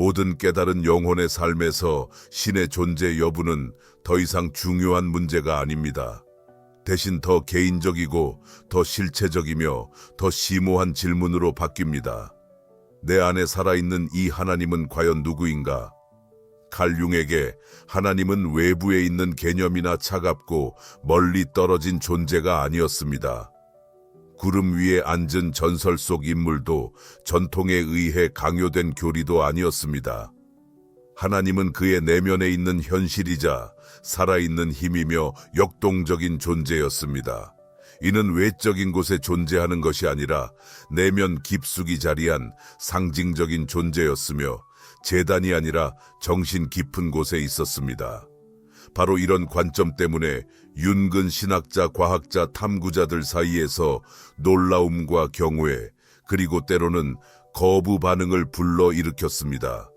모든 깨달은 영혼의 삶에서 신의 존재 여부는 더 이상 중요한 문제가 아닙니다. 대신 더 개인적이고 더 실체적이며 더 심오한 질문으로 바뀝니다. 내 안에 살아있는 이 하나님은 과연 누구인가? 칼 융에게 하나님은 외부에 있는 개념이나 차갑고 멀리 떨어진 존재가 아니었습니다. 구름 위에 앉은 전설 속 인물도 전통에 의해 강요된 교리도 아니었습니다. 하나님은 그의 내면에 있는 현실이자 살아있는 힘이며 역동적인 존재였습니다. 이는 외적인 곳에 존재하는 것이 아니라 내면 깊숙이 자리한 상징적인 존재였으며 재단이 아니라 정신 깊은 곳에 있었습니다. 바로 이런 관점 때문에 윤근 신학자, 과학자, 탐구자들 사이에서 놀라움과 경외, 그리고 때로는 거부 반응을 불러일으켰습니다.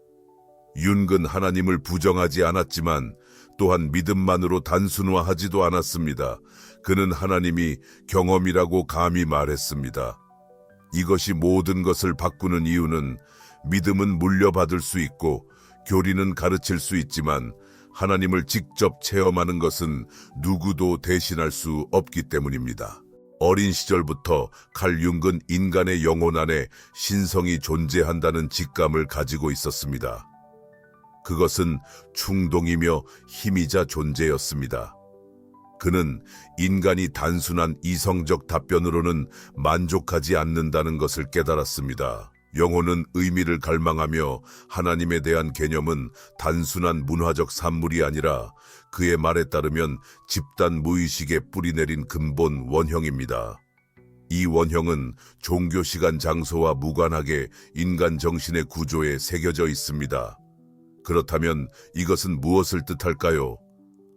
윤근 하나님을 부정하지 않았지만 또한 믿음만으로 단순화하지도 않았습니다. 그는 하나님이 경험이라고 감히 말했습니다. 이것이 모든 것을 바꾸는 이유는 믿음은 물려받을 수 있고 교리는 가르칠 수 있지만 하나님을 직접 체험하는 것은 누구도 대신할 수 없기 때문입니다. 어린 시절부터 칼 융은 인간의 영혼 안에 신성이 존재한다는 직감을 가지고 있었습니다. 그것은 충동이며 힘이자 존재였습니다. 그는 인간이 단순한 이성적 답변으로는 만족하지 않는다는 것을 깨달았습니다. 영혼은 의미를 갈망하며 하나님에 대한 개념은 단순한 문화적 산물이 아니라 그의 말에 따르면 집단 무의식에 뿌리내린 근본 원형입니다. 이 원형은 종교 시간 장소와 무관하게 인간 정신의 구조에 새겨져 있습니다. 그렇다면 이것은 무엇을 뜻할까요?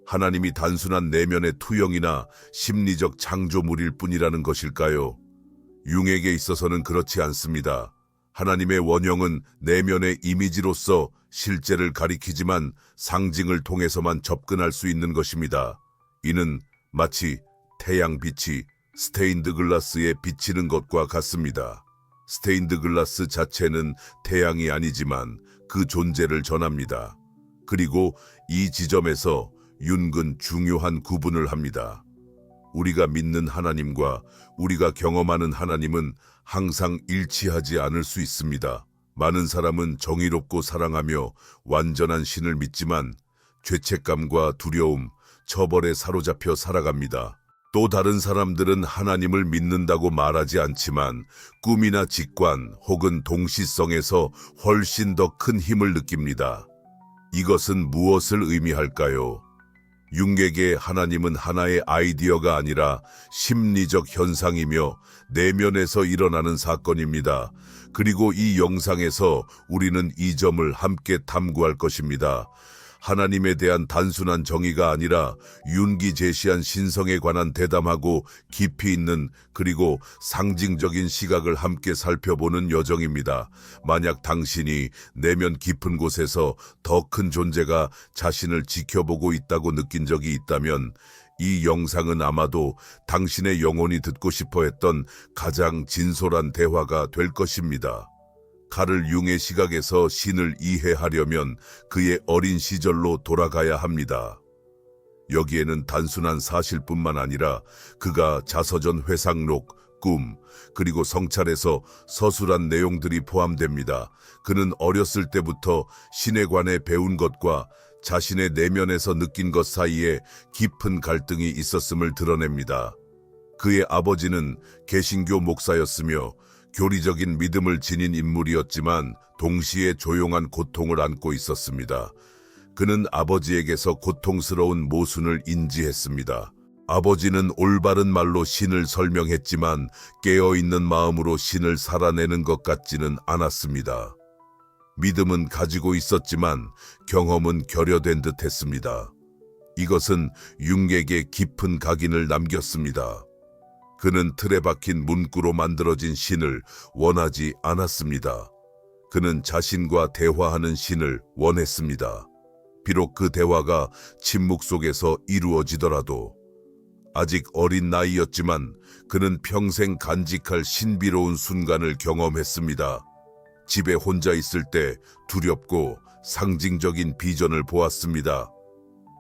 하나님이 단순한 내면의 투영이나 심리적 창조물일 뿐이라는 것일까요? 융에게 있어서는 그렇지 않습니다. 하나님의 원형은 내면의 이미지로서 실제를 가리키지만 상징을 통해서만 접근할 수 있는 것입니다. 이는 마치 태양빛이 스테인드 글라스에 비치는 것과 같습니다. 스테인드 글라스 자체는 태양이 아니지만 그 존재를 전합니다. 그리고 이 지점에서 윤근 중요한 구분을 합니다. 우리가 믿는 하나님과 우리가 경험하는 하나님은 항상 일치하지 않을 수 있습니다. 많은 사람은 정의롭고 사랑하며 완전한 신을 믿지만 죄책감과 두려움, 처벌에 사로잡혀 살아갑니다. 또 다른 사람들은 하나님을 믿는다고 말하지 않지만 꿈이나 직관 혹은 동시성에서 훨씬 더 큰 힘을 느낍니다. 이것은 무엇을 의미할까요? 융에게 하나님은 하나의 아이디어가 아니라 심리적 현상이며 내면에서 일어나는 사건입니다. 그리고 이 영상에서 우리는 이 점을 함께 탐구할 것입니다. 하나님에 대한 단순한 정의가 아니라 융이 제시한 신성에 관한 대담하고 깊이 있는 그리고 상징적인 시각을 함께 살펴보는 여정입니다. 만약 당신이 내면 깊은 곳에서 더 큰 존재가 자신을 지켜보고 있다고 느낀 적이 있다면 이 영상은 아마도 당신의 영혼이 듣고 싶어 했던 가장 진솔한 대화가 될 것입니다. 칼을 융의 시각에서 신을 이해하려면 그의 어린 시절로 돌아가야 합니다. 여기에는 단순한 사실뿐만 아니라 그가 자서전 회상록, 꿈, 그리고 성찰에서 서술한 내용들이 포함됩니다. 그는 어렸을 때부터 신에 관해 배운 것과 자신의 내면에서 느낀 것 사이에 깊은 갈등이 있었음을 드러냅니다. 그의 아버지는 개신교 목사였으며 교리적인 믿음을 지닌 인물이었지만 동시에 조용한 고통을 안고 있었습니다. 그는 아버지에게서 고통스러운 모순을 인지했습니다. 아버지는 올바른 말로 신을 설명했지만 깨어있는 마음으로 신을 살아내는 것 같지는 않았습니다. 믿음은 가지고 있었지만 경험은 결여된 듯 했습니다. 이것은 융에게 깊은 각인을 남겼습니다. 그는 틀에 박힌 문구로 만들어진 신을 원하지 않았습니다. 그는 자신과 대화하는 신을 원했습니다. 비록 그 대화가 침묵 속에서 이루어지더라도 아직 어린 나이였지만 그는 평생 간직할 신비로운 순간을 경험했습니다. 집에 혼자 있을 때 두렵고 상징적인 비전을 보았습니다.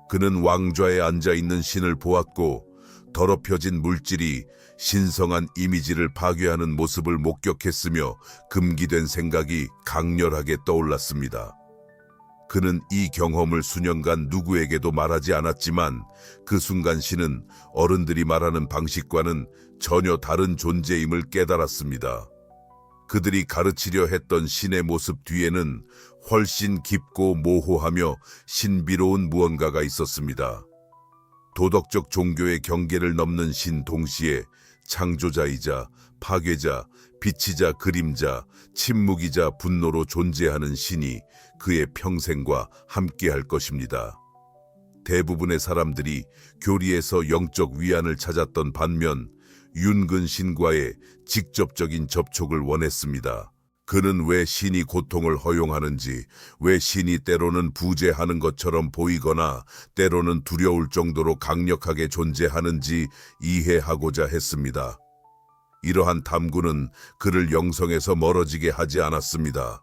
그는 왕좌에 앉아있는 신을 보았고 더럽혀진 물질이 신성한 이미지를 파괴하는 모습을 목격했으며 금기된 생각이 강렬하게 떠올랐습니다. 그는 이 경험을 수년간 누구에게도 말하지 않았지만 그 순간 신은 어른들이 말하는 방식과는 전혀 다른 존재임을 깨달았습니다. 그들이 가르치려 했던 신의 모습 뒤에는 훨씬 깊고 모호하며 신비로운 무언가가 있었습니다. 도덕적 종교의 경계를 넘는 신 동시에 창조자이자 파괴자, 빛이자 그림자, 침묵이자 분노로 존재하는 신이 그의 평생과 함께할 것입니다. 대부분의 사람들이 교리에서 영적 위안을 찾았던 반면 윤근 신과의 직접적인 접촉을 원했습니다. 그는 왜 신이 고통을 허용하는지, 왜 신이 때로는 부재하는 것처럼 보이거나 때로는 두려울 정도로 강력하게 존재하는지 이해하고자 했습니다. 이러한 탐구는 그를 영성에서 멀어지게 하지 않았습니다.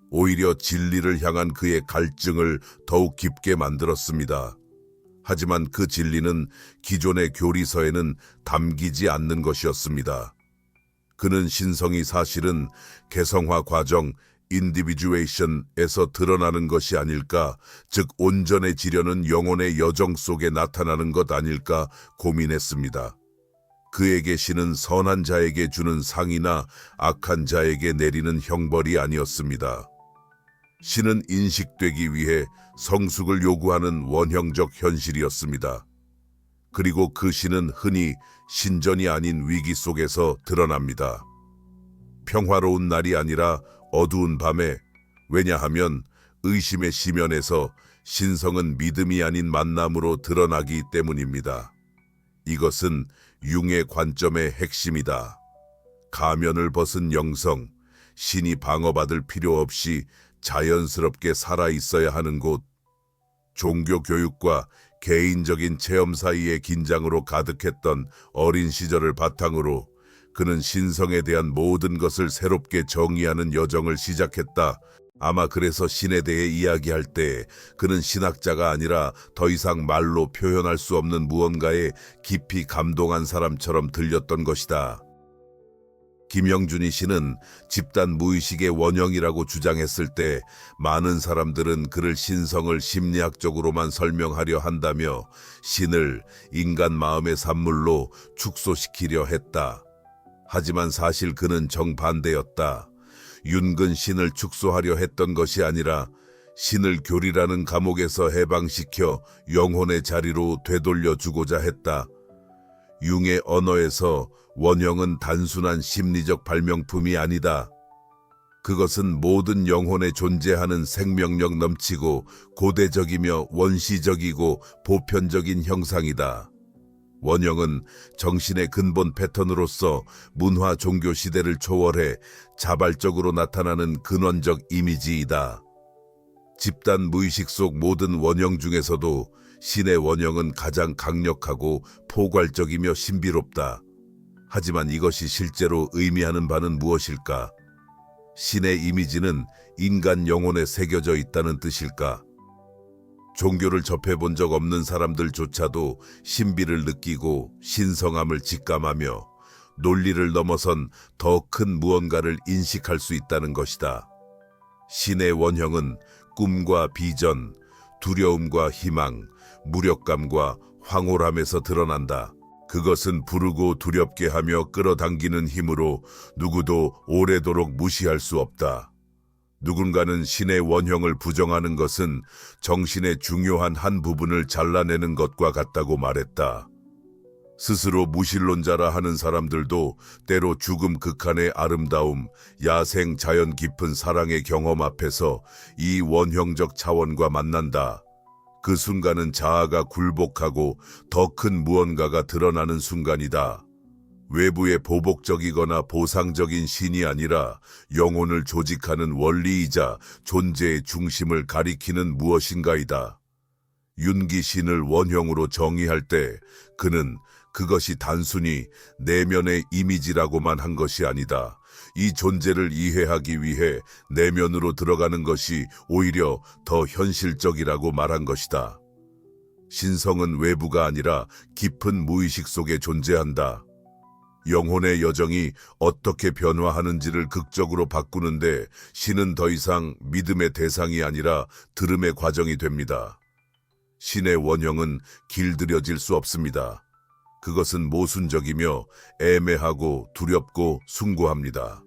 오히려 진리를 향한 그의 갈증을 더욱 깊게 만들었습니다. 하지만 그 진리는 기존의 교리서에는 담기지 않는 것이었습니다. 그는 신성이 사실은 개성화 과정, 인디비주에이션에서 드러나는 것이 아닐까, 즉 온전해지려는 영혼의 여정 속에 나타나는 것 아닐까 고민했습니다. 그에게 신은 선한 자에게 주는 상이나 악한 자에게 내리는 형벌이 아니었습니다. 신은 인식되기 위해 성숙을 요구하는 원형적 현실이었습니다. 그리고 그 신은 흔히 신전이 아닌 위기 속에서 드러납니다. 평화로운 날이 아니라 어두운 밤에, 왜냐하면 의심의 시면에서 신성은 믿음이 아닌 만남으로 드러나기 때문입니다. 이것은 융의 관점의 핵심이다. 가면을 벗은 영성, 신이 방어받을 필요 없이 자연스럽게 살아있어야 하는 곳. 종교 교육과 개인적인 체험 사이의 긴장으로 가득했던 어린 시절을 바탕으로 그는 신성에 대한 모든 것을 새롭게 정의하는 여정을 시작했다. 아마 그래서 신에 대해 이야기할 때 그는 신학자가 아니라 더 이상 말로 표현할 수 없는 무언가에 깊이 감동한 사람처럼 들렸던 것이다. 김영준이 신은 집단 무의식의 원형이라고 주장했을 때 많은 사람들은 그를 신성을 심리학적으로만 설명하려 한다며 신을 인간 마음의 산물로 축소시키려 했다. 하지만 사실 그는 정반대였다. 윤근 신을 축소하려 했던 것이 아니라 신을 교리라는 감옥에서 해방시켜 영혼의 자리로 되돌려주고자 했다. 융의 언어에서 원형은 단순한 심리적 발명품이 아니다. 그것은 모든 영혼에 존재하는 생명력 넘치고 고대적이며 원시적이고 보편적인 형상이다. 원형은 정신의 근본 패턴으로서 문화 종교 시대를 초월해 자발적으로 나타나는 근원적 이미지이다. 집단 무의식 속 모든 원형 중에서도 신의 원형은 가장 강력하고 포괄적이며 신비롭다. 하지만 이것이 실제로 의미하는 바는 무엇일까? 신의 이미지는 인간 영혼에 새겨져 있다는 뜻일까? 종교를 접해본 적 없는 사람들조차도 신비를 느끼고 신성함을 직감하며 논리를 넘어선 더 큰 무언가를 인식할 수 있다는 것이다. 신의 원형은 꿈과 비전, 두려움과 희망, 무력감과 황홀함에서 드러난다. 그것은 부르고 두렵게 하며 끌어당기는 힘으로 누구도 오래도록 무시할 수 없다. 누군가는 신의 원형을 부정하는 것은 정신의 중요한 한 부분을 잘라내는 것과 같다고 말했다. 스스로 무신론자라 하는 사람들도 때로 죽음 극한의 아름다움, 야생 자연 깊은 사랑의 경험 앞에서 이 원형적 차원과 만난다. 그 순간은 자아가 굴복하고 더 큰 무언가가 드러나는 순간이다. 외부의 보복적이거나 보상적인 신이 아니라 영혼을 조직하는 원리이자 존재의 중심을 가리키는 무엇인가이다. 윤기 신을 원형으로 정의할 때 그는 그것이 단순히 내면의 이미지라고만 한 것이 아니다. 이 존재를 이해하기 위해 내면으로 들어가는 것이 오히려 더 현실적이라고 말한 것이다. 신성은 외부가 아니라 깊은 무의식 속에 존재한다. 영혼의 여정이 어떻게 변화하는지를 극적으로 바꾸는데 신은 더 이상 믿음의 대상이 아니라 들음의 과정이 됩니다. 신의 원형은 길들여질 수 없습니다. 그것은 모순적이며 애매하고 두렵고 숭고합니다.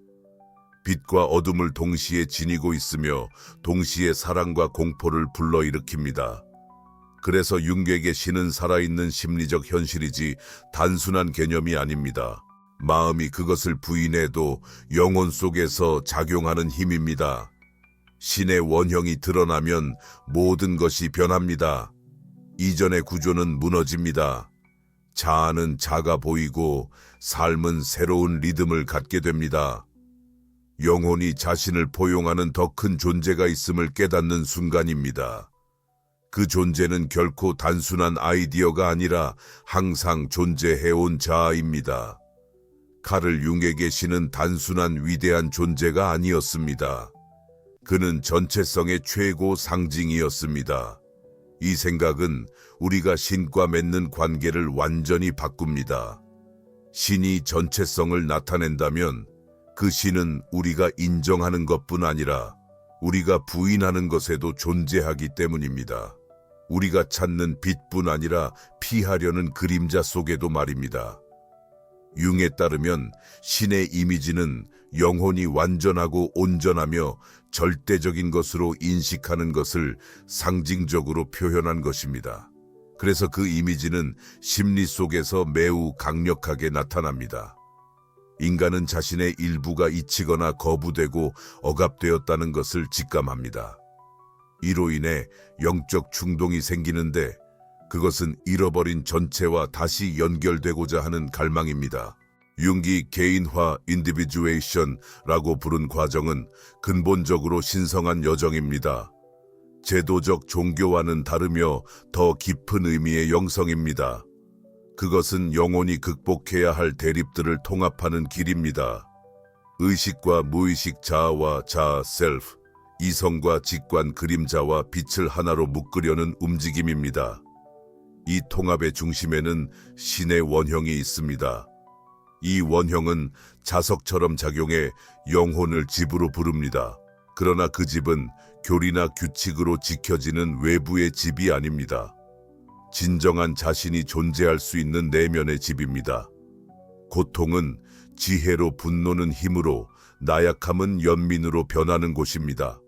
빛과 어둠을 동시에 지니고 있으며 동시에 사랑과 공포를 불러일으킵니다. 그래서 융객의 신은 살아있는 심리적 현실이지 단순한 개념이 아닙니다. 마음이 그것을 부인해도 영혼 속에서 작용하는 힘입니다. 신의 원형이 드러나면 모든 것이 변합니다. 이전의 구조는 무너집니다. 자아는 작아 보이고 삶은 새로운 리듬을 갖게 됩니다. 영혼이 자신을 포용하는 더 큰 존재가 있음을 깨닫는 순간입니다. 그 존재는 결코 단순한 아이디어가 아니라 항상 존재해온 자아입니다. 카를 융에게 신은 단순한 위대한 존재가 아니었습니다. 그는 전체성의 최고 상징이었습니다. 이 생각은 우리가 신과 맺는 관계를 완전히 바꿉니다. 신이 전체성을 나타낸다면 그 신은 우리가 인정하는 것뿐 아니라 우리가 부인하는 것에도 존재하기 때문입니다. 우리가 찾는 빛뿐 아니라 피하려는 그림자 속에도 말입니다. 융에 따르면 신의 이미지는 영혼이 완전하고 온전하며 절대적인 것으로 인식하는 것을 상징적으로 표현한 것입니다. 그래서 그 이미지는 심리 속에서 매우 강력하게 나타납니다. 인간은 자신의 일부가 잊히거나 거부되고 억압되었다는 것을 직감합니다. 이로 인해 영적 충동이 생기는데 그것은 잃어버린 전체와 다시 연결되고자 하는 갈망입니다. 융기 개인화 인디비주에이션라고 부른 과정은 근본적으로 신성한 여정입니다. 제도적 종교와는 다르며 더 깊은 의미의 영성입니다. 그것은 영혼이 극복해야 할 대립들을 통합하는 길입니다. 의식과 무의식 자아와 자아 셀프, 이성과 직관 그림자와 빛을 하나로 묶으려는 움직임입니다. 이 통합의 중심에는 신의 원형이 있습니다. 이 원형은 자석처럼 작용해 영혼을 집으로 부릅니다. 그러나 그 집은 교리나 규칙으로 지켜지는 외부의 집이 아닙니다. 진정한 자신이 존재할 수 있는 내면의 집입니다. 고통은 지혜로, 분노는 힘으로, 나약함은 연민으로 변하는 곳입니다.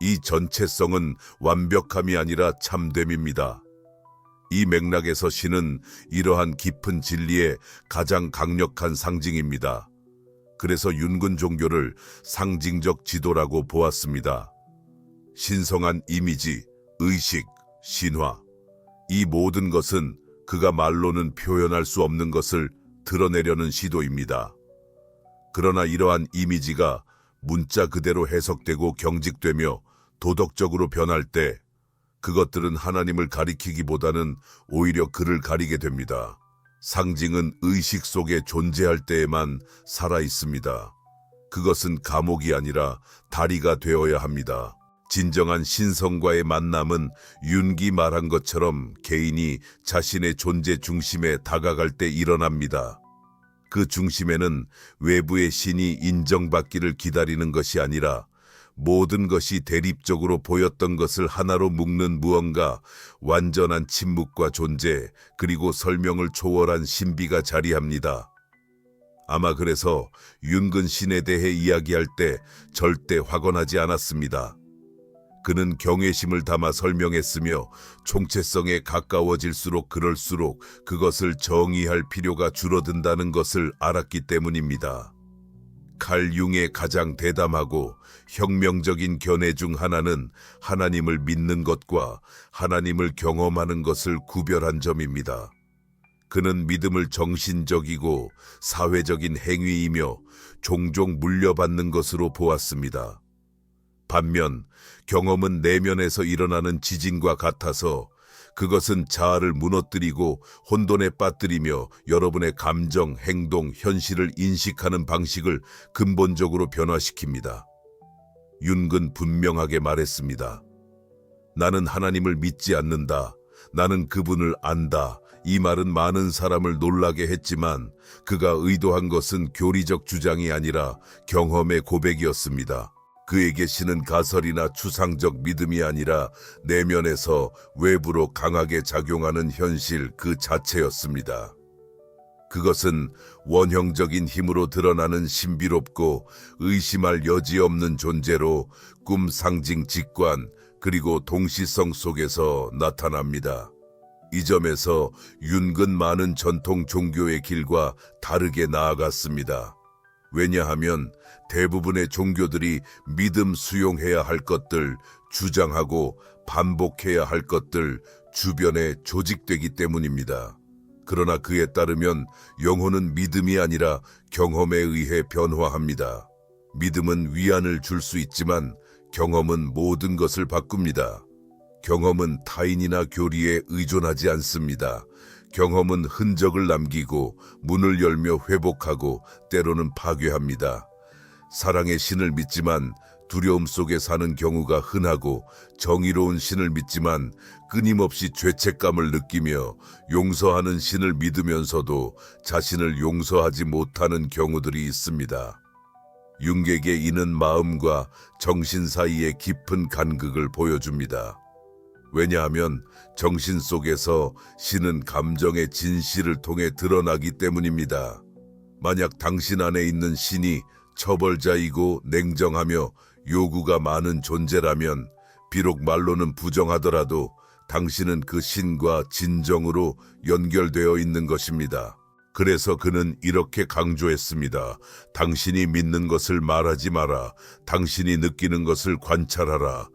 이 전체성은 완벽함이 아니라 참됨입니다. 이 맥락에서 신은 이러한 깊은 진리의 가장 강력한 상징입니다. 그래서 윤근 종교를 상징적 지도라고 보았습니다. 신성한 이미지, 의식, 신화, 이 모든 것은 그가 말로는 표현할 수 없는 것을 드러내려는 시도입니다. 그러나 이러한 이미지가 문자 그대로 해석되고 경직되며 도덕적으로 변할 때 그것들은 하나님을 가리키기보다는 오히려 그를 가리게 됩니다. 상징은 의식 속에 존재할 때에만 살아 있습니다. 그것은 감옥이 아니라 다리가 되어야 합니다. 진정한 신성과의 만남은 윤기 말한 것처럼 개인이 자신의 존재 중심에 다가갈 때 일어납니다. 그 중심에는 외부의 신이 인정받기를 기다리는 것이 아니라 모든 것이 대립적으로 보였던 것을 하나로 묶는 무언가, 완전한 침묵과 존재, 그리고 설명을 초월한 신비가 자리합니다. 아마 그래서 윤근 신에 대해 이야기할 때 절대 확언하지 않았습니다. 그는 경외심을 담아 설명했으며 총체성에 가까워질수록 그럴수록 그것을 정의할 필요가 줄어든다는 것을 알았기 때문입니다. 칼 융의 가장 대담하고 혁명적인 견해 중 하나는 하나님을 믿는 것과 하나님을 경험하는 것을 구별한 점입니다. 그는 믿음을 정신적이고 사회적인 행위이며 종종 물려받는 것으로 보았습니다. 반면 경험은 내면에서 일어나는 지진과 같아서 그것은 자아를 무너뜨리고 혼돈에 빠뜨리며 여러분의 감정, 행동, 현실을 인식하는 방식을 근본적으로 변화시킵니다. 윤근 분명하게 말했습니다. 나는 하나님을 믿지 않는다. 나는 그분을 안다. 이 말은 많은 사람을 놀라게 했지만 그가 의도한 것은 교리적 주장이 아니라 경험의 고백이었습니다. 그에게 신은 가설이나 추상적 믿음이 아니라 내면에서 외부로 강하게 작용하는 현실 그 자체였습니다. 그것은 원형적인 힘으로 드러나는 신비롭고 의심할 여지 없는 존재로 꿈, 상징, 직관, 그리고 동시성 속에서 나타납니다. 이 점에서 윤근 많은 전통 종교의 길과 다르게 나아갔습니다. 왜냐하면 대부분의 종교들이 믿음 수용해야 할 것들, 주장하고 반복해야 할 것들 주변에 조직되기 때문입니다. 그러나 그에 따르면 영혼은 믿음이 아니라 경험에 의해 변화합니다. 믿음은 위안을 줄 수 있지만 경험은 모든 것을 바꿉니다. 경험은 타인이나 교리에 의존하지 않습니다. 경험은 흔적을 남기고 문을 열며 회복하고 때로는 파괴합니다. 사랑의 신을 믿지만 두려움 속에 사는 경우가 흔하고 정의로운 신을 믿지만 끊임없이 죄책감을 느끼며 용서하는 신을 믿으면서도 자신을 용서하지 못하는 경우들이 있습니다. 윤객의 이는 마음과 정신 사이의 깊은 간극을 보여줍니다. 왜냐하면 정신 속에서 신은 감정의 진실을 통해 드러나기 때문입니다. 만약 당신 안에 있는 신이 처벌자이고 냉정하며 요구가 많은 존재라면 비록 말로는 부정하더라도 당신은 그 신과 진정으로 연결되어 있는 것입니다. 그래서 그는 이렇게 강조했습니다. 당신이 믿는 것을 말하지 마라. 당신이 느끼는 것을 관찰하라.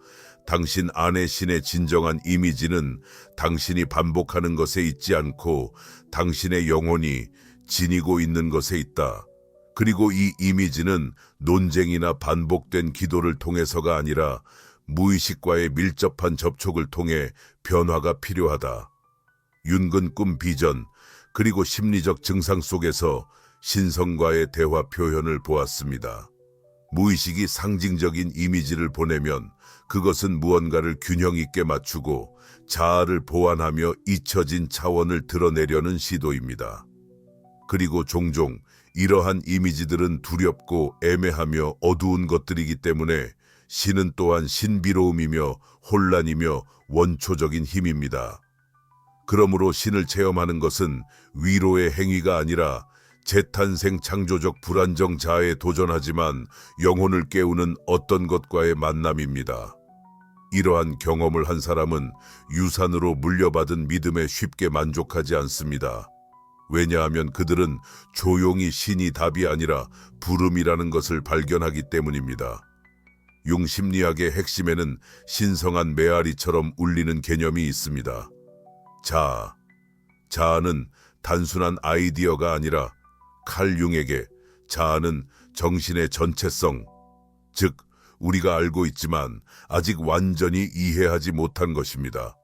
당신 안의 신의 진정한 이미지는 당신이 반복하는 것에 있지 않고 당신의 영혼이 지니고 있는 것에 있다. 그리고 이 이미지는 논쟁이나 반복된 기도를 통해서가 아니라 무의식과의 밀접한 접촉을 통해 변화가 필요하다. 윤근 꿈 비전, 그리고 심리적 증상 속에서 신성과의 대화 표현을 보았습니다. 무의식이 상징적인 이미지를 보내면 그것은 무언가를 균형 있게 맞추고 자아를 보완하며 잊혀진 차원을 드러내려는 시도입니다. 그리고 종종 이러한 이미지들은 두렵고 애매하며 어두운 것들이기 때문에 신은 또한 신비로움이며 혼란이며 원초적인 힘입니다. 그러므로 신을 체험하는 것은 위로의 행위가 아니라 재탄생 창조적 불안정 자아에 도전하지만 영혼을 깨우는 어떤 것과의 만남입니다. 이러한 경험을 한 사람은 유산으로 물려받은 믿음에 쉽게 만족하지 않습니다. 왜냐하면 그들은 조용히 신이 답이 아니라 부름이라는 것을 발견하기 때문입니다. 융 심리학의 핵심에는 신성한 메아리처럼 울리는 개념이 있습니다. 자아는 단순한 아이디어가 아니라 칼 융에게 자아는 정신의 전체성, 즉 우리가 알고 있지만 아직 완전히 이해하지 못한 것입니다.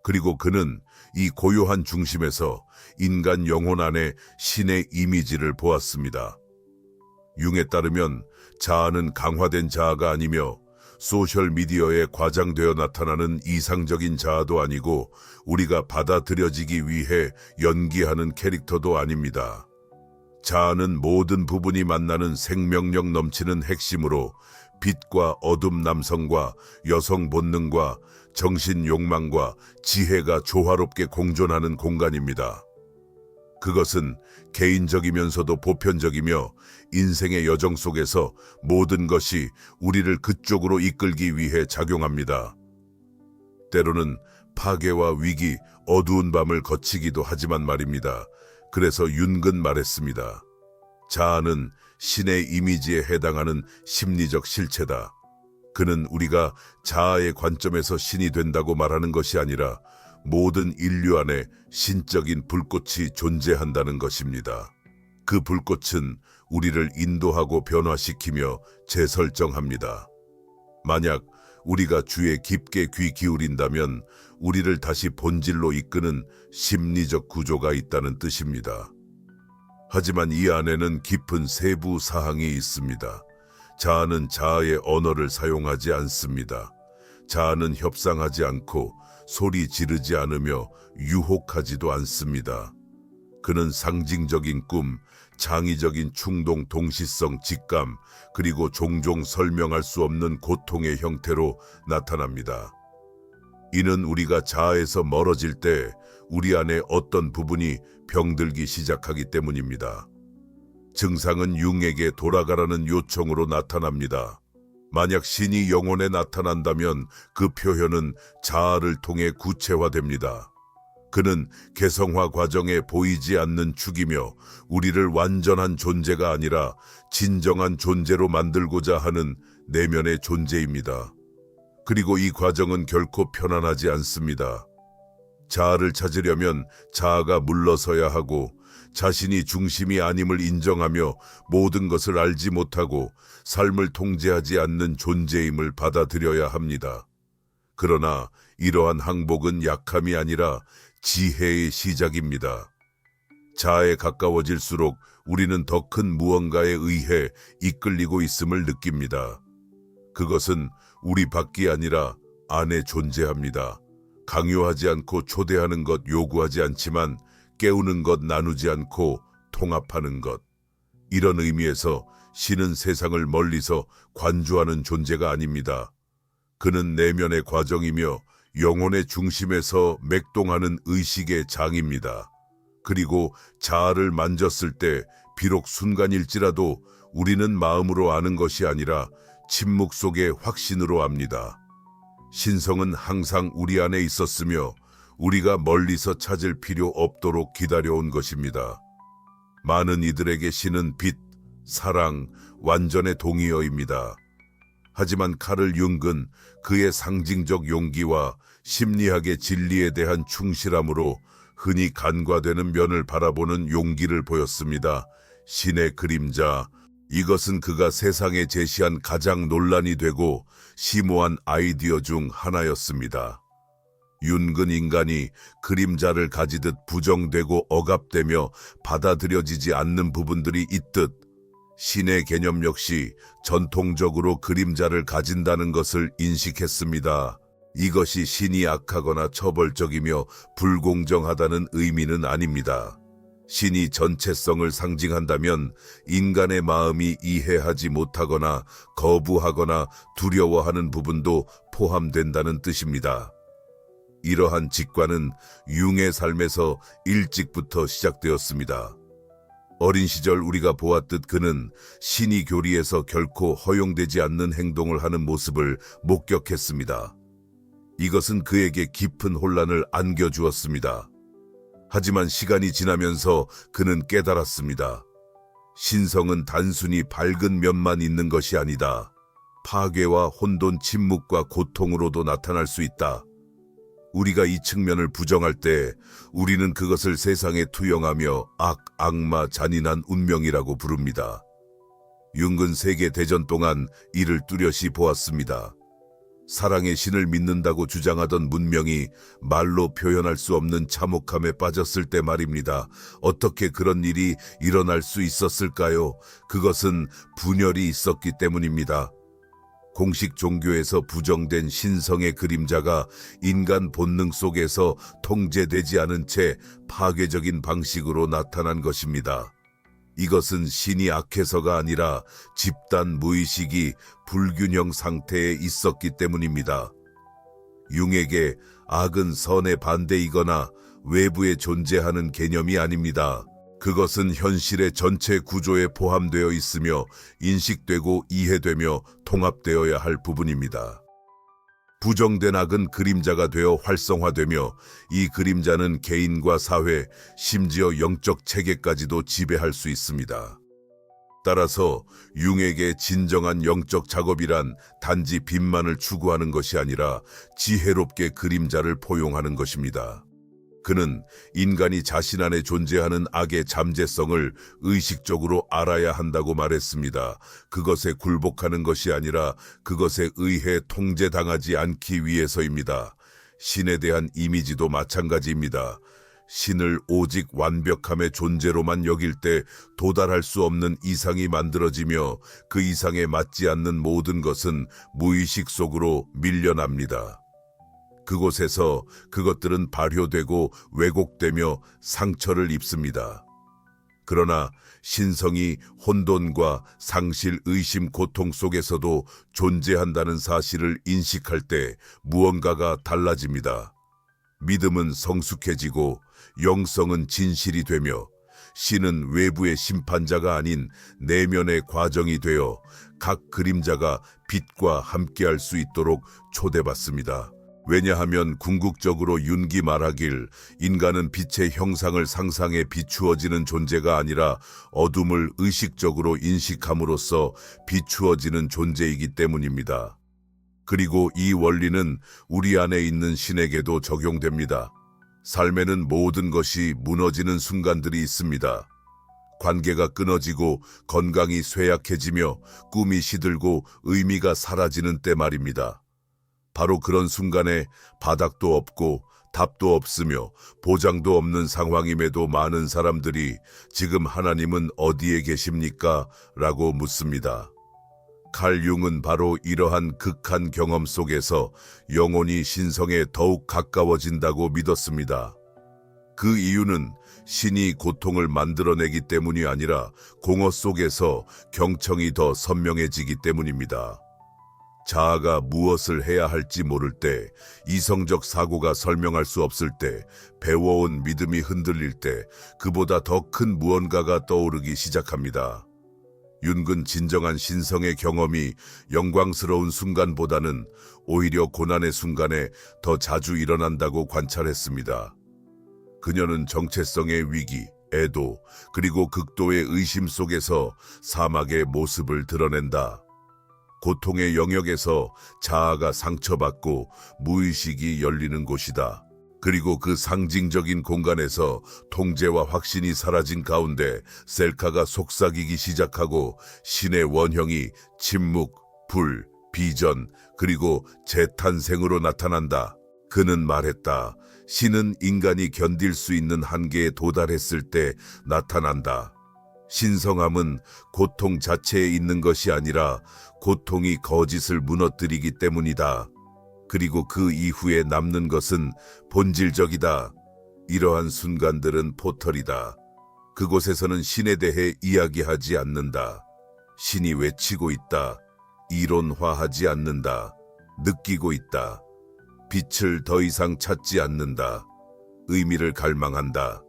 그리고 그는 이 고요한 중심에서 인간 영혼 안에 신의 이미지를 보았습니다. 융에 따르면 자아는 강화된 자아가 아니며 소셜미디어에 과장되어 나타나는 이상적인 자아도 아니고 우리가 받아들여지기 위해 연기하는 캐릭터도 아닙니다. 자아는 모든 부분이 만나는 생명력 넘치는 핵심으로 빛과 어둠, 남성과 여성 본능과 정신 욕망과 지혜가 조화롭게 공존하는 공간입니다. 그것은 개인적이면서도 보편적이며 인생의 여정 속에서 모든 것이 우리를 그쪽으로 이끌기 위해 작용합니다. 때로는 파괴와 위기, 어두운 밤을 거치기도 하지만 말입니다. 그래서 윤근 말했습니다. 자아는 신의 이미지에 해당하는 심리적 실체다. 그는 우리가 자아의 관점에서 신이 된다고 말하는 것이 아니라 모든 인류 안에 신적인 불꽃이 존재한다는 것입니다. 그 불꽃은 우리를 인도하고 변화시키며 재설정합니다. 만약 우리가 주에 깊게 귀 기울인다면 우리를 다시 본질로 이끄는 심리적 구조가 있다는 뜻입니다. 하지만 이 안에는 깊은 세부 사항이 있습니다. 자아는 자아의 언어를 사용하지 않습니다. 자아는 협상하지 않고 소리 지르지 않으며 유혹하지도 않습니다. 그는 상징적인 꿈, 창의적인 충동, 동시성, 직감, 그리고 종종 설명할 수 없는 고통의 형태로 나타납니다. 이는 우리가 자아에서 멀어질 때 우리 안에 어떤 부분이 병들기 시작하기 때문입니다. 증상은 융에게 돌아가라는 요청으로 나타납니다. 만약 신이 영혼에 나타난다면 그 표현은 자아를 통해 구체화됩니다. 그는 개성화 과정에 보이지 않는 축이며 우리를 완전한 존재가 아니라 진정한 존재로 만들고자 하는 내면의 존재입니다. 그리고 이 과정은 결코 편안하지 않습니다. 자아를 찾으려면 자아가 물러서야 하고 자신이 중심이 아님을 인정하며 모든 것을 알지 못하고 삶을 통제하지 않는 존재임을 받아들여야 합니다. 그러나 이러한 항복은 약함이 아니라 지혜의 시작입니다. 자아에 가까워질수록 우리는 더 큰 무언가에 의해 이끌리고 있음을 느낍니다. 그것은 우리 밖이 아니라 안에 존재합니다. 강요하지 않고 초대하는 것, 요구하지 않지만 깨우는 것, 나누지 않고 통합하는 것. 이런 의미에서 신은 세상을 멀리서 관주하는 존재가 아닙니다. 그는 내면의 과정이며 영혼의 중심에서 맥동하는 의식의 장입니다. 그리고 자아를 만졌을 때 비록 순간일지라도 우리는 마음으로 아는 것이 아니라 침묵 속의 확신으로 압니다. 신성은 항상 우리 안에 있었으며 우리가 멀리서 찾을 필요 없도록 기다려온 것입니다. 많은 이들에게 신은 빛, 사랑, 완전의 동의어입니다. 하지만 카를 융은 그의 상징적 용기와 심리학의 진리에 대한 충실함으로 흔히 간과되는 면을 바라보는 용기를 보였습니다. 신의 그림자, 이것은 그가 세상에 제시한 가장 논란이 되고 심오한 아이디어 중 하나였습니다. 윤근 인간이 그림자를 가지듯 부정되고 억압되며 받아들여지지 않는 부분들이 있듯 신의 개념 역시 전통적으로 그림자를 가진다는 것을 인식했습니다. 이것이 신이 악하거나 처벌적이며 불공정하다는 의미는 아닙니다. 신이 전체성을 상징한다면 인간의 마음이 이해하지 못하거나 거부하거나 두려워하는 부분도 포함된다는 뜻입니다. 이러한 직관은 융의 삶에서 일찍부터 시작되었습니다. 어린 시절 우리가 보았듯 그는 신이 교리에서 결코 허용되지 않는 행동을 하는 모습을 목격했습니다. 이것은 그에게 깊은 혼란을 안겨주었습니다. 하지만 시간이 지나면서 그는 깨달았습니다. 신성은 단순히 밝은 면만 있는 것이 아니다. 파괴와 혼돈, 침묵과 고통으로도 나타날 수 있다. 우리가 이 측면을 부정할 때 우리는 그것을 세상에 투영하며 악, 악마, 잔인한 운명이라고 부릅니다. 융은 세계 대전 동안 이를 뚜렷이 보았습니다. 사랑의 신을 믿는다고 주장하던 문명이 말로 표현할 수 없는 참혹함에 빠졌을 때 말입니다. 어떻게 그런 일이 일어날 수 있었을까요? 그것은 분열이 있었기 때문입니다. 공식 종교에서 부정된 신성의 그림자가 인간 본능 속에서 통제되지 않은 채 파괴적인 방식으로 나타난 것입니다. 이것은 신이 악해서가 아니라 집단 무의식이 불균형 상태에 있었기 때문입니다. 융에게 악은 선의 반대이거나 외부에 존재하는 개념이 아닙니다. 그것은 현실의 전체 구조에 포함되어 있으며 인식되고 이해되며 통합되어야 할 부분입니다. 부정된 악은 그림자가 되어 활성화되며 이 그림자는 개인과 사회, 심지어 영적 체계까지도 지배할 수 있습니다. 따라서 융에게 진정한 영적 작업이란 단지 빛만을 추구하는 것이 아니라 지혜롭게 그림자를 포용하는 것입니다. 그는 인간이 자신 안에 존재하는 악의 잠재성을 의식적으로 알아야 한다고 말했습니다. 그것에 굴복하는 것이 아니라 그것에 의해 통제당하지 않기 위해서입니다. 신에 대한 이미지도 마찬가지입니다. 신을 오직 완벽함의 존재로만 여길 때 도달할 수 없는 이상이 만들어지며 그 이상에 맞지 않는 모든 것은 무의식 속으로 밀려납니다. 그곳에서 그것들은 발효되고 왜곡되며 상처를 입습니다. 그러나 신성이 혼돈과 상실, 의심, 고통 속에서도 존재한다는 사실을 인식할 때 무언가가 달라집니다. 믿음은 성숙해지고 영성은 진실이 되며 신은 외부의 심판자가 아닌 내면의 과정이 되어 각 그림자가 빛과 함께할 수 있도록 초대받습니다. 왜냐하면 궁극적으로 윤기 말하길 인간은 빛의 형상을 상상해 비추어지는 존재가 아니라 어둠을 의식적으로 인식함으로써 비추어지는 존재이기 때문입니다. 그리고 이 원리는 우리 안에 있는 신에게도 적용됩니다. 삶에는 모든 것이 무너지는 순간들이 있습니다. 관계가 끊어지고 건강이 쇠약해지며 꿈이 시들고 의미가 사라지는 때 말입니다. 바로 그런 순간에 바닥도 없고 답도 없으며 보장도 없는 상황임에도 많은 사람들이 지금 하나님은 어디에 계십니까? 라고 묻습니다. 칼 융은 바로 이러한 극한 경험 속에서 영혼이 신성에 더욱 가까워진다고 믿었습니다. 그 이유는 신이 고통을 만들어내기 때문이 아니라 공허 속에서 경청이 더 선명해지기 때문입니다. 자아가 무엇을 해야 할지 모를 때, 이성적 사고가 설명할 수 없을 때, 배워온 믿음이 흔들릴 때 그보다 더 큰 무언가가 떠오르기 시작합니다. 윤근 진정한 신성의 경험이 영광스러운 순간보다는 오히려 고난의 순간에 더 자주 일어난다고 관찰했습니다. 그녀는 정체성의 위기, 애도, 그리고 극도의 의심 속에서 사막의 모습을 드러낸다. 고통의 영역에서 자아가 상처받고 무의식이 열리는 곳이다. 그리고 그 상징적인 공간에서 통제와 확신이 사라진 가운데 셀카가 속삭이기 시작하고 신의 원형이 침묵, 불, 비전, 그리고 재탄생으로 나타난다. 그는 말했다. 신은 인간이 견딜 수 있는 한계에 도달했을 때 나타난다. 신성함은 고통 자체에 있는 것이 아니라 고통이 거짓을 무너뜨리기 때문이다. 그리고 그 이후에 남는 것은 본질적이다. 이러한 순간들은 포털이다. 그곳에서는 신에 대해 이야기하지 않는다. 신이 외치고 있다. 이론화하지 않는다. 느끼고 있다. 빛을 더 이상 찾지 않는다. 의미를 갈망한다.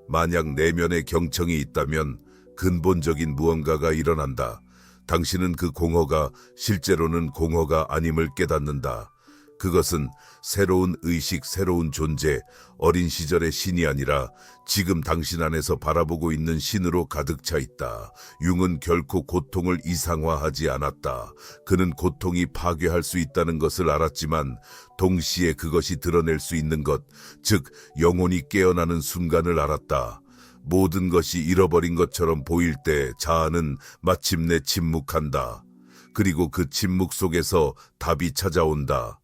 만약 내면에 경청이 있다면 근본적인 무언가가 일어난다. 당신은 그 공허가 실제로는 공허가 아님을 깨닫는다. 그것은 새로운 의식, 새로운 존재, 어린 시절의 신이 아니라 지금 당신 안에서 바라보고 있는 신으로 가득 차 있다. 융은 결코 고통을 이상화하지 않았다. 그는 고통이 파괴할 수 있다는 것을 알았지만 동시에 그것이 드러낼 수 있는 것, 즉 영혼이 깨어나는 순간을 알았다. 모든 것이 잃어버린 것처럼 보일 때 자아는 마침내 침묵한다. 그리고 그 침묵 속에서 답이 찾아온다.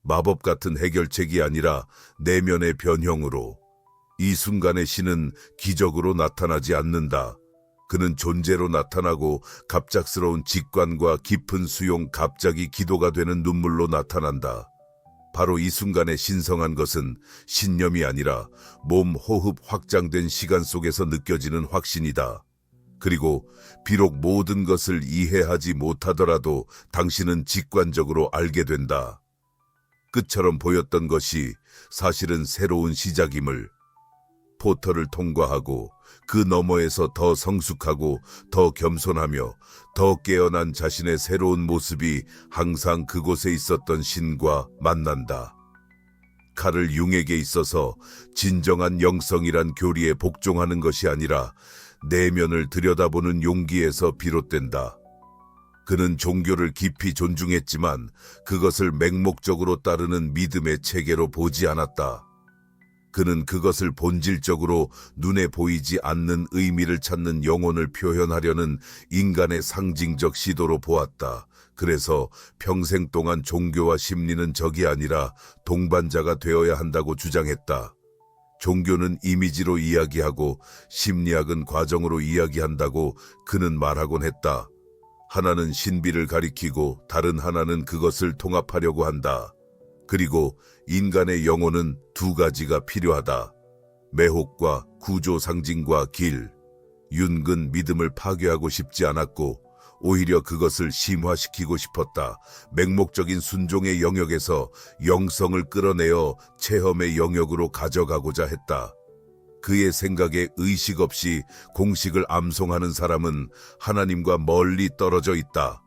마법 같은 해결책이 아니라 내면의 변형으로. 이 순간의 신은 기적으로 나타나지 않는다. 그는 존재로 나타나고 갑작스러운 직관과 깊은 수용, 갑자기 기도가 되는 눈물로 나타난다. 바로 이 순간에 신성한 것은 신념이 아니라 몸, 호흡, 확장된 시간 속에서 느껴지는 확신이다. 그리고 비록 모든 것을 이해하지 못하더라도 당신은 직관적으로 알게 된다. 끝처럼 보였던 것이 사실은 새로운 시작임을. 포털을 통과하고 그 너머에서 더 성숙하고 더 겸손하며 더 깨어난 자신의 새로운 모습이 항상 그곳에 있었던 신과 만난다. 칼을 융에게 있어서 진정한 영성이란 교리에 복종하는 것이 아니라 내면을 들여다보는 용기에서 비롯된다. 그는 종교를 깊이 존중했지만 그것을 맹목적으로 따르는 믿음의 체계로 보지 않았다. 그는 그것을 본질적으로 눈에 보이지 않는 의미를 찾는 영혼을 표현하려는 인간의 상징적 시도로 보았다. 그래서 평생 동안 종교와 심리는 적이 아니라 동반자가 되어야 한다고 주장했다. 종교는 이미지로 이야기하고 심리학은 과정으로 이야기한다고 그는 말하곤 했다. 하나는 신비를 가리키고 다른 하나는 그것을 통합하려고 한다. 그리고 인간의 영혼은 두 가지가 필요하다. 매혹과 구조 상징과 길. 윤근 믿음을 파괴하고 싶지 않았고 오히려 그것을 심화시키고 싶었다. 맹목적인 순종의 영역에서 영성을 끌어내어 체험의 영역으로 가져가고자 했다. 그의 생각에 의식 없이 공식을 암송하는 사람은 하나님과 멀리 떨어져 있다.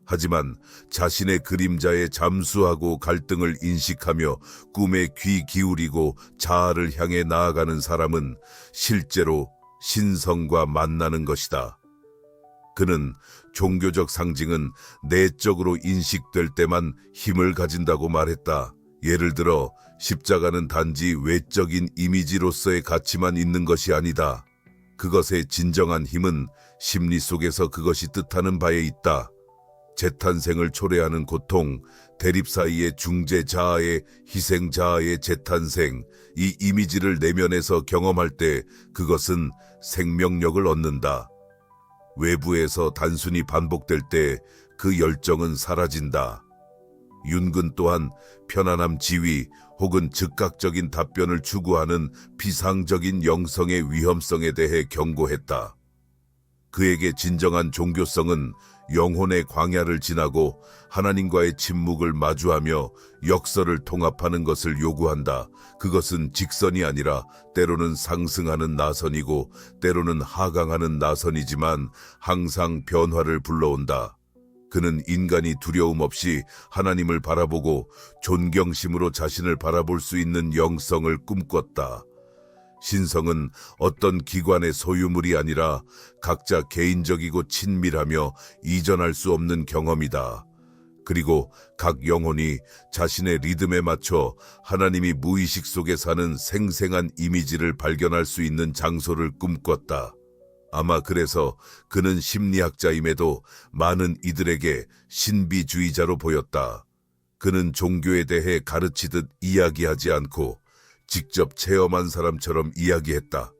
하지만 자신의 그림자에 잠수하고 갈등을 인식하며 꿈에 귀 기울이고 자아를 향해 나아가는 사람은 실제로 신성과 만나는 것이다. 그는 종교적 상징은 내적으로 인식될 때만 힘을 가진다고 말했다. 예를 들어 십자가는 단지 외적인 이미지로서의 가치만 있는 것이 아니다. 그것의 진정한 힘은 심리 속에서 그것이 뜻하는 바에 있다. 재탄생을 초래하는 고통, 대립 사이의 중재 자아의 희생 자아의 재탄생, 이 이미지를 내면에서 경험할 때 그것은 생명력을 얻는다. 외부에서 단순히 반복될 때 그 열정은 사라진다. 윤근 또한 편안함 지위 혹은 즉각적인 답변을 추구하는 비상적인 영성의 위험성에 대해 경고했다. 그에게 진정한 종교성은 영혼의 광야를 지나고 하나님과의 침묵을 마주하며 역설을 통합하는 것을 요구한다. 그것은 직선이 아니라 때로는 상승하는 나선이고 때로는 하강하는 나선이지만 항상 변화를 불러온다. 그는 인간이 두려움 없이 하나님을 바라보고 존경심으로 자신을 바라볼 수 있는 영성을 꿈꿨다. 신성은 어떤 기관의 소유물이 아니라 각자 개인적이고 친밀하며 이전할 수 없는 경험이다. 그리고 각 영혼이 자신의 리듬에 맞춰 하나님이 무의식 속에 사는 생생한 이미지를 발견할 수 있는 장소를 꿈꿨다. 아마 그래서 그는 심리학자임에도 많은 이들에게 신비주의자로 보였다. 그는 종교에 대해 가르치듯 이야기하지 않고 직접 체험한 사람처럼 이야기했다.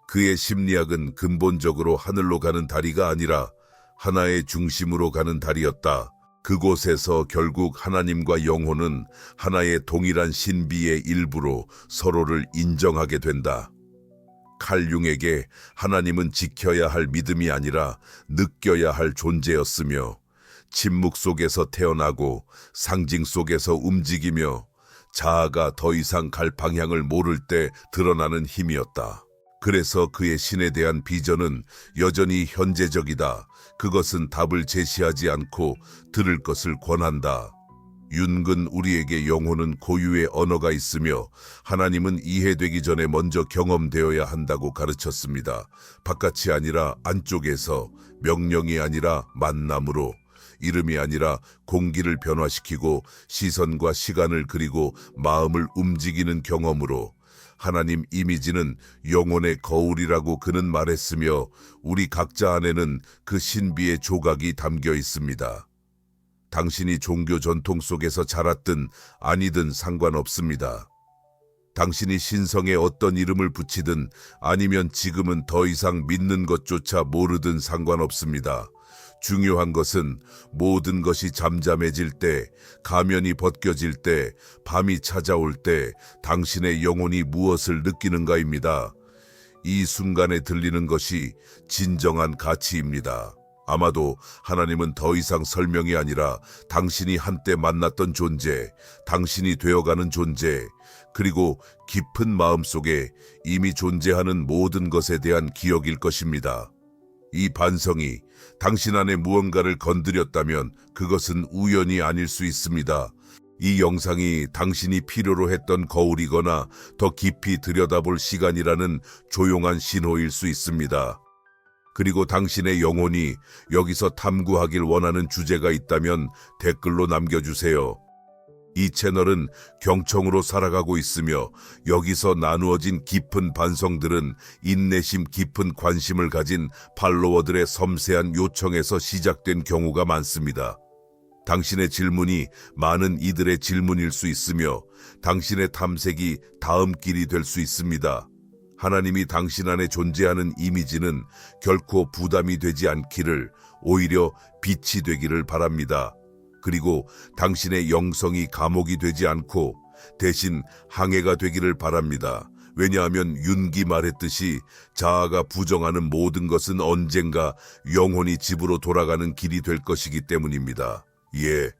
그의 심리학은 근본적으로 하늘로 가는 다리가 아니라 하나의 중심으로 가는 다리였다. 그곳에서 결국 하나님과 영혼은 하나의 동일한 신비의 일부로 서로를 인정하게 된다. 칼 융에게 하나님은 지켜야 할 믿음이 아니라 느껴야 할 존재였으며 침묵 속에서 태어나고 상징 속에서 움직이며 자아가 더 이상 갈 방향을 모를 때 드러나는 힘이었다. 그래서 그의 신에 대한 비전은 여전히 현재적이다. 그것은 답을 제시하지 않고 들을 것을 권한다. 윤근 우리에게 영혼은 고유의 언어가 있으며 하나님은 이해되기 전에 먼저 경험되어야 한다고 가르쳤습니다. 바깥이 아니라 안쪽에서, 명령이 아니라 만남으로, 이름이 아니라 공기를 변화시키고 시선과 시간을 그리고 마음을 움직이는 경험으로. 하나님 이미지는 영혼의 거울이라고 그는 말했으며 우리 각자 안에는 그 신비의 조각이 담겨 있습니다. 당신이 종교 전통 속에서 자랐든 아니든 상관없습니다. 당신이 신성에 어떤 이름을 붙이든 아니면 지금은 더 이상 믿는 것조차 모르든 상관없습니다. 중요한 것은 모든 것이 잠잠해질 때, 가면이 벗겨질 때, 밤이 찾아올 때 당신의 영혼이 무엇을 느끼는가입니다. 이 순간에 들리는 것이 진정한 가치입니다. 아마도 하나님은 더 이상 설명이 아니라 당신이 한때 만났던 존재, 당신이 되어가는 존재, 그리고 깊은 마음속에 이미 존재하는 모든 것에 대한 기억일 것입니다. 이 반성이 당신 안에 무언가를 건드렸다면 그것은 우연이 아닐 수 있습니다. 이 영상이 당신이 필요로 했던 거울이거나 더 깊이 들여다볼 시간이라는 조용한 신호일 수 있습니다. 그리고 당신의 영혼이 여기서 탐구하길 원하는 주제가 있다면 댓글로 남겨주세요. 이 채널은 경청으로 살아가고 있으며 여기서 나누어진 깊은 반성들은 인내심 깊은 관심을 가진 팔로워들의 섬세한 요청에서 시작된 경우가 많습니다. 당신의 질문이 많은 이들의 질문일 수 있으며 당신의 탐색이 다음 길이 될 수 있습니다. 하나님이 당신 안에 존재하는 이미지는 결코 부담이 되지 않기를, 오히려 빛이 되기를 바랍니다. 그리고 당신의 영성이 감옥이 되지 않고 대신 항해가 되기를 바랍니다. 왜냐하면 윤기 말했듯이 자아가 부정하는 모든 것은 언젠가 영혼이 집으로 돌아가는 길이 될 것이기 때문입니다. 예,